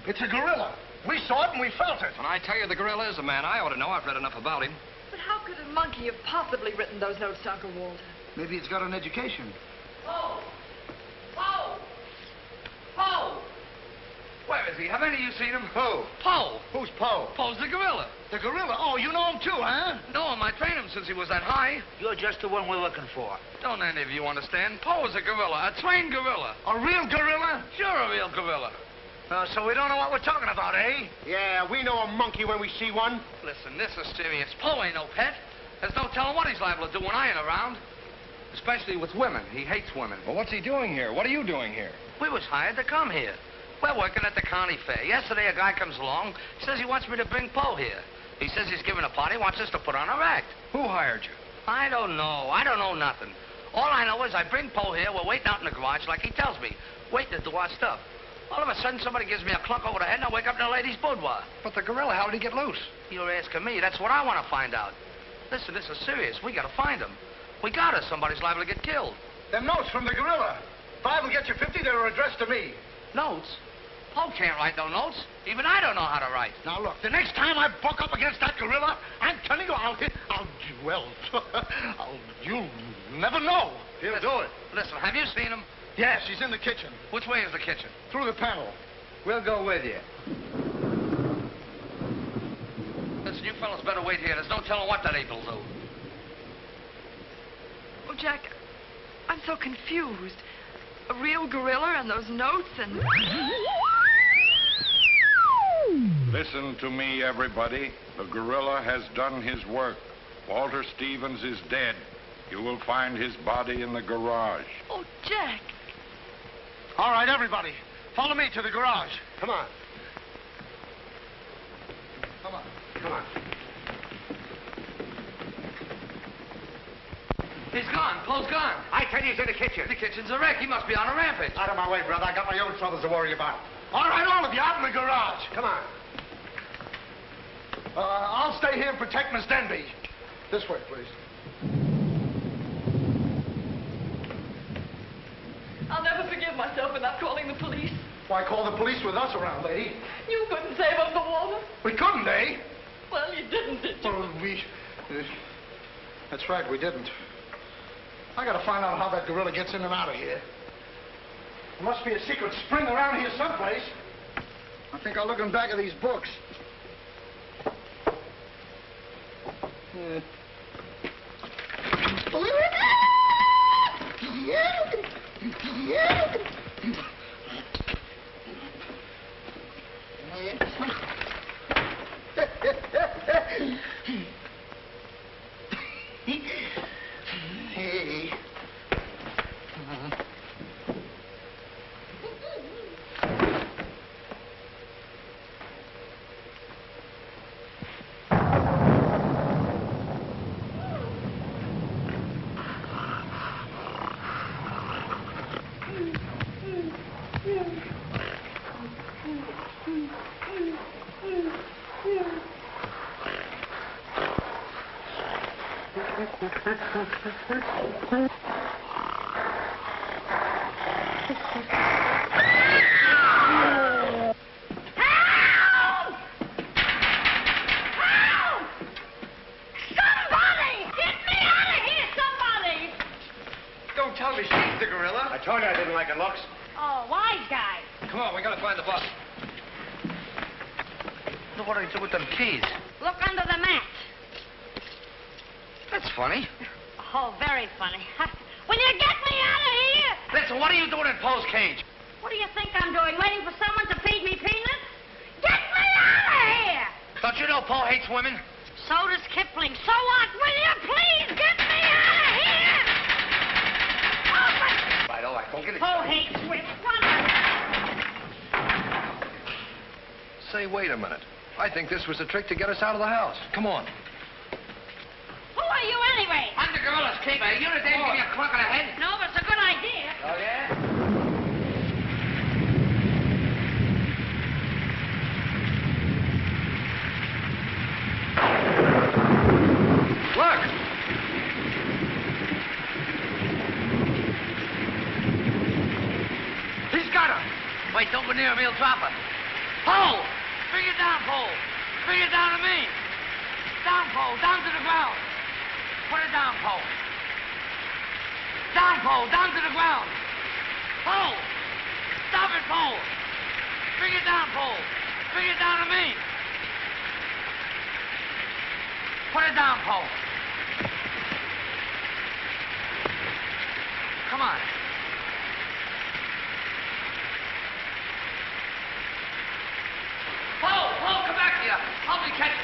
It's a gorilla. We saw it and we felt it. When I tell you the gorilla is a man, I ought to know. I've read enough about him. But how could a monkey have possibly written those notes to Uncle Walter? Maybe it's got an education. Poe! Poe! Poe! Where is he? Have any of you seen him? Who? Poe. Who's Poe? Poe's the gorilla. The gorilla? Oh, you know him too, huh? No, I trained him since he was that high. You're just the one we're looking for. Don't any of you understand? Poe is a gorilla, a trained gorilla. A real gorilla? Sure, a real gorilla. So we don't know what we're talking about, eh? Yeah, we know a monkey when we see one. Listen, this is serious. Poe ain't no pet. There's no telling what he's liable to do when I ain't around. Especially with women. He hates women. Well, what's he doing here? What are you doing here? We was hired to come here. We're working at the county fair. Yesterday, a guy comes along, says he wants me to bring Po here. He says he's giving a party, wants us to put on a act. Who hired you? I don't know. I don't know nothing. All I know is I bring Po here, we're waiting out in the garage like he tells me, waiting to do our stuff. All of a sudden, somebody gives me a clunk over the head, and I wake up in a lady's boudoir. But the gorilla, how did he get loose? You're asking me. That's what I want to find out. Listen, this is serious. We got to find him. We got her. Somebody's liable to get killed. Them notes from the gorilla. If I will get you 50, they were addressed to me. Notes? Po can't write no notes. Even I don't know how to write. Now, look, the next time I buck up against that gorilla, I'm telling you, you'll never know. He'll do it. Listen, have you seen him? Yes, he's in the kitchen. Which way is the kitchen? Through the panel. We'll go with you. Listen, you fellas better wait here. There's no telling what that ape will do. Oh, Jack, I'm so confused. A real gorilla and those notes and... Listen to me, everybody. The gorilla has done his work. Walter Stevens is dead. You will find his body in the garage. Oh, Jack. All right, everybody. Follow me to the garage. Come on. Come on. Come on. He's gone. Po's gone. I tell you, he's in the kitchen. The kitchen's a wreck. He must be on a rampage. Out of my way, brother. I got my own troubles to worry about. All right, all of you, out in the garage. Come on. I'll stay here and protect Miss Denby. This way, please. I'll never forgive myself for not calling the police. Why call the police with us around, lady? You couldn't save them the water. We couldn't, eh? Well, you didn't, did you? Well, that's right, we didn't. I gotta find out how that gorilla gets in and out of here. There must be a secret spring around here someplace. I think I'll look in back of these books. Hey. I told you I didn't like her looks. Oh, wise guy. Come on, we gotta find the bus. Look what I do with them keys. Look under the mat. That's funny. Oh, very funny. Will you get me out of here? Listen, what are you doing in Po's cage? What do you think I'm doing? Waiting for someone to feed me peanuts? Get me out of here! Don't you know Po hates women? So does Kipling. So what? Will you please get me out of here? Open! Right, all right. Don't get it. Po hates women. Say, wait a minute. I think this was a trick to get us out of the house. Come on. Who are you anyway? I'm the gorilla's keeper. You know Dave give me a clunk on the head? No, but it's a good idea. Oh, yeah? Look! He's got her. Wait, don't go near him. He'll drop her. Po! Bring it down, Po. Bring it down to me. Down, Po. Down to the ground. Put it down, Po. Down, Po. Down to the ground. Po! Stop it, Po. Bring it down, Po. Bring it down to me. Put it down, Po. Come on. Po, come back here. Help me catch it.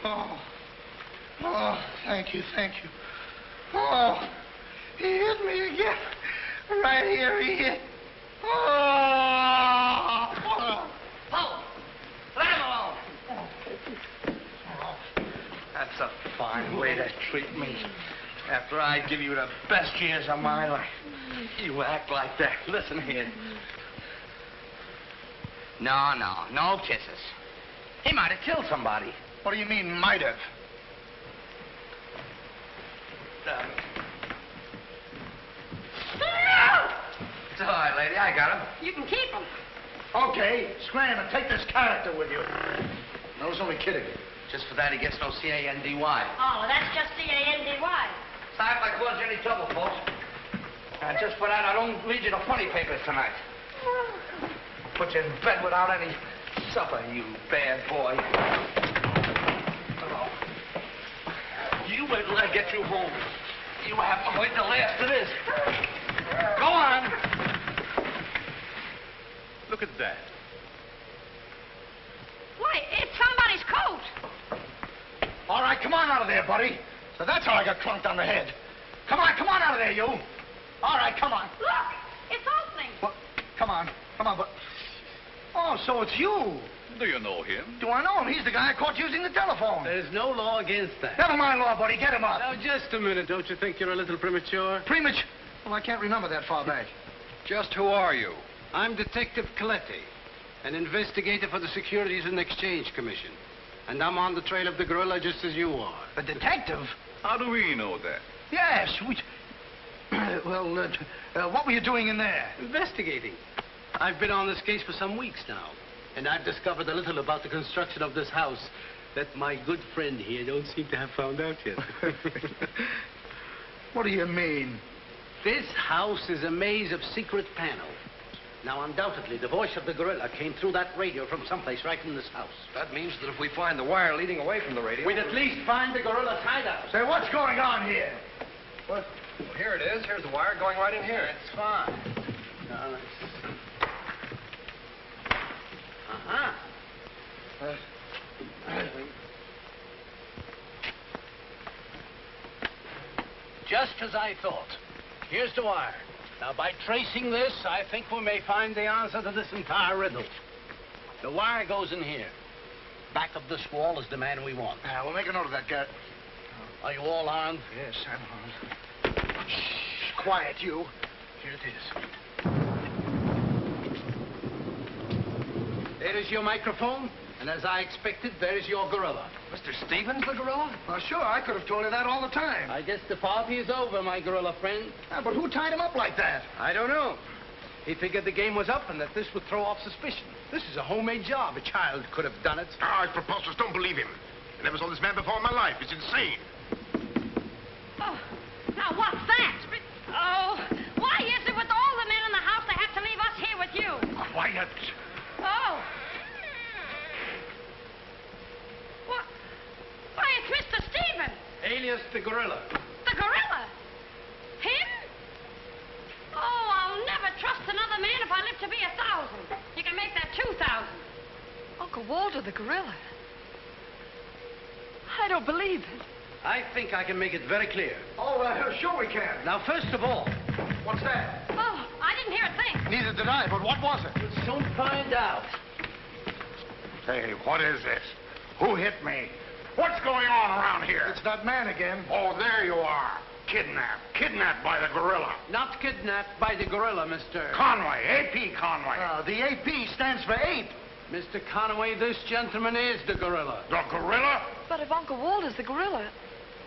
Oh, thank you. Oh, he hit me again. Right here, he hit. Oh! Paul, let him alone. That's a fine way to treat me. After I give you the best years of my life, you act like that. Listen here. No kisses. He might have killed somebody. What do you mean, might have? It's all right, lady. I got him. You can keep him. Okay, scram and take this character with you. I was only kidding. Just for that, he gets no C-A-N-D-Y. Oh, that's just C-A-N-D-Y. Sorry if I caused you any trouble, folks. And just for that, I don't lead you to funny papers tonight. Put you in bed without any supper, you bad boy. Hello. You wait till I get you home. You have to wait till after this. Go on. Look at that. Why, it's somebody's coat. All right, come on out of there, buddy. So that's how I got clunked on the head. Come on out of there, you. All right, come on. Look, it's opening. Well, come on, but... Oh, so it's you. Do you know him? Do I know him? He's the guy I caught using the telephone. There's no law against that. Never mind law, buddy. Get him up. Now, just a minute. Don't you think you're a little premature? Premature? Well, I can't remember that far back. Just who are you? I'm Detective Coletti, an investigator for the Securities and Exchange Commission. And I'm on the trail of the gorilla just as you are. A detective? How do we know that? Yes, we... what were you doing in there? Investigating. I've been on this case for some weeks now, and I've discovered a little about the construction of this house that my good friend here don't seem to have found out yet. What do you mean? This house is a maze of secret panels. Now, undoubtedly, the voice of the gorilla came through that radio from someplace right in this house. That means that if we find the wire leading away from the radio... we'd at least find the gorilla's hideout. Say, what's going on here? What? Well, here it is. Here's the wire going right in here. It's fine. Now, let's... Just as I thought. Here's the wire. Now, by tracing this, I think we may find the answer to this entire riddle. The wire goes in here. Back of this wall is the man we want. We'll make a note of that, Garrett. Are you all armed? Yes, I'm armed. Shh, quiet, you. Here it is. There is your microphone, and as I expected, there is your gorilla. Mr. Stevens, the gorilla? Well, sure, I could have told you that all the time. I guess the party is over, my gorilla friend. But who tied him up like that? I don't know. He figured the game was up and that this would throw off suspicion. This is a homemade job. A child could have done it. It's preposterous. Don't believe him. I never saw this man before in my life. It's insane. Oh, now what's that? Oh, why is it with all the men in the house they have to leave us here with you? Quiet. Oh. What? Why, it's Mr. Stevens. Alias the gorilla. The gorilla? Him? Oh, I'll never trust another man if I live to be 1,000. You can make that 2,000. Uncle Walter, the gorilla. I don't believe it. I think I can make it very clear. Oh, sure we can. Now, first of all... What's that? Oh, I didn't hear a thing. Neither did I, but what was it? We'll soon find out. Hey, what is this? Who hit me? What's going on around here? It's that man again. Oh, there you are. Kidnapped. Kidnapped by the gorilla. Not kidnapped by the gorilla, Mr. Conway. A.P. Conway. The AP stands for ape. Mr. Conway, this gentleman is the gorilla. The gorilla? But if Uncle Walter's the gorilla,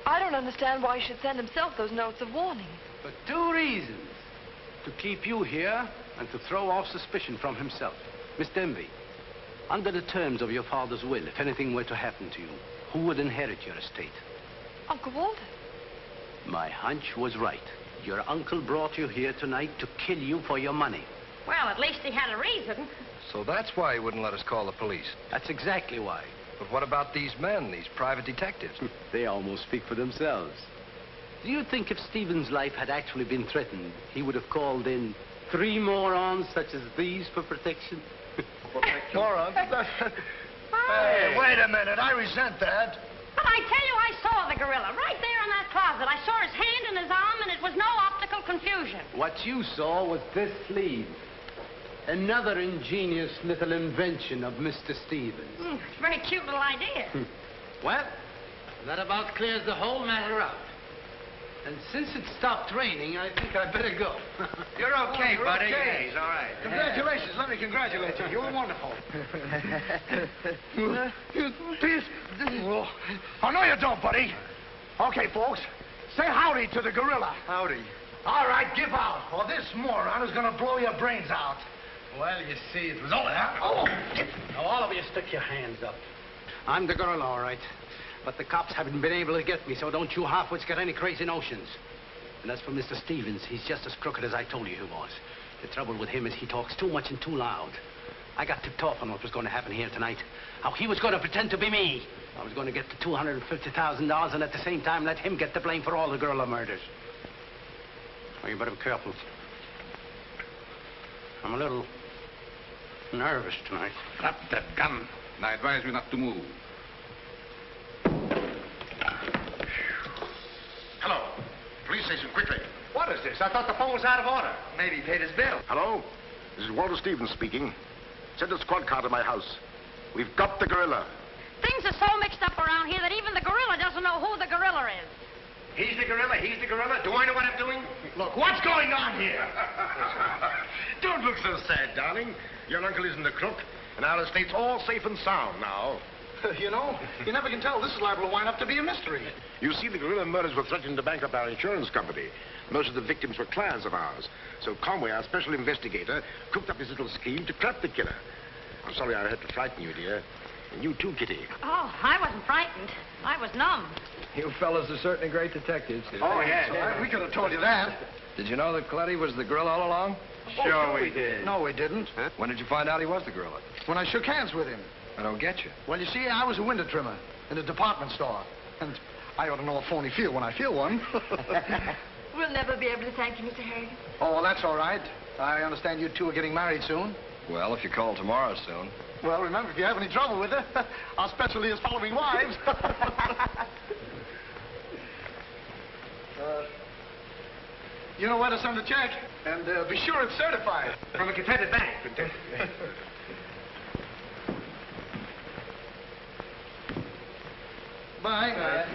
I don't understand why he should send himself those notes of warning. For 2 reasons. To keep you here and to throw off suspicion from himself. Miss Denby, under the terms of your father's will, if anything were to happen to you, who would inherit your estate? Uncle Walter. My hunch was right. Your uncle brought you here tonight to kill you for your money. Well, at least he had a reason. So that's why he wouldn't let us call the police. That's exactly why. But what about these men, these private detectives? They almost speak for themselves. Do you think if Stephen's life had actually been threatened, he would have called in 3 morons such as these for protection? Morons? Hey, wait a minute. I resent that. Well, I tell you, I saw the gorilla right there in that closet. I saw his hand and his arm, and it was no optical confusion. What you saw was this sleeve. Another ingenious little invention of Mr. Stevens. It's a very cute little idea. Well, that about clears the whole matter out. And since it stopped raining, I think I'd better go. You're okay, You're buddy. okay. Yeah, he's all right. Congratulations. Let me congratulate you. You were wonderful. Please. Oh, no, you don't, buddy. Okay, folks. Say howdy to the gorilla. Howdy. All right, give out, or this moron is going to blow your brains out. Well, you see, it was all that. Oh! Now, all of you stick your hands up. I'm the gorilla, all right. But the cops haven't been able to get me, so don't you half-wits get any crazy notions. And as for Mr. Stevens, he's just as crooked as I told you he was. The trouble with him is he talks too much and too loud. I got tipped off on what was going to happen here tonight. How he was going to pretend to be me. I was going to get the $250,000 and at the same time let him get the blame for all the gorilla murders. Well, you better be careful. I'm a little nervous tonight. Drop that gun, and I advise you not to move. Hello. Police station, quickly. What is this? I thought the phone was out of order. Maybe he paid his bill. Hello? This is Walter Stevens speaking. Send a squad car to my house. We've got the gorilla. Things are so mixed up around here that even the gorilla doesn't know who the gorilla is. He's the gorilla. He's the gorilla. Do I know what I'm doing? Look, what's going on here? Don't look so sad, darling. Your uncle isn't a crook, and our estate's all safe and sound now. You know, you never can tell. This is liable to wind up to be a mystery. You see, the gorilla murders were threatening to bankrupt our insurance company. Most of the victims were clients of ours. So Conway, our special investigator, cooked up his little scheme to trap the killer. I'm sorry I had to frighten you, dear. And you too, Kitty. Oh, I wasn't frightened. I was numb. You fellas are certainly great detectives. Oh, yes. We could have told you that. Did you know that Coletti was the gorilla all along? Sure we did. No, we didn't. Huh? When did you find out he was the gorilla? When I shook hands with him. I don't get you. Well, you see, I was a window trimmer in a department store. And I ought to know a phony feel when I feel one. We'll never be able to thank you, Mr. Harrigan. Oh, well, that's all right. I understand you two are getting married soon. Well, if you call tomorrow soon. Well, remember, if you have any trouble with her, our specialty is following wives. You know where to send the check. And be sure it's certified. From a Confederate bank. Bye.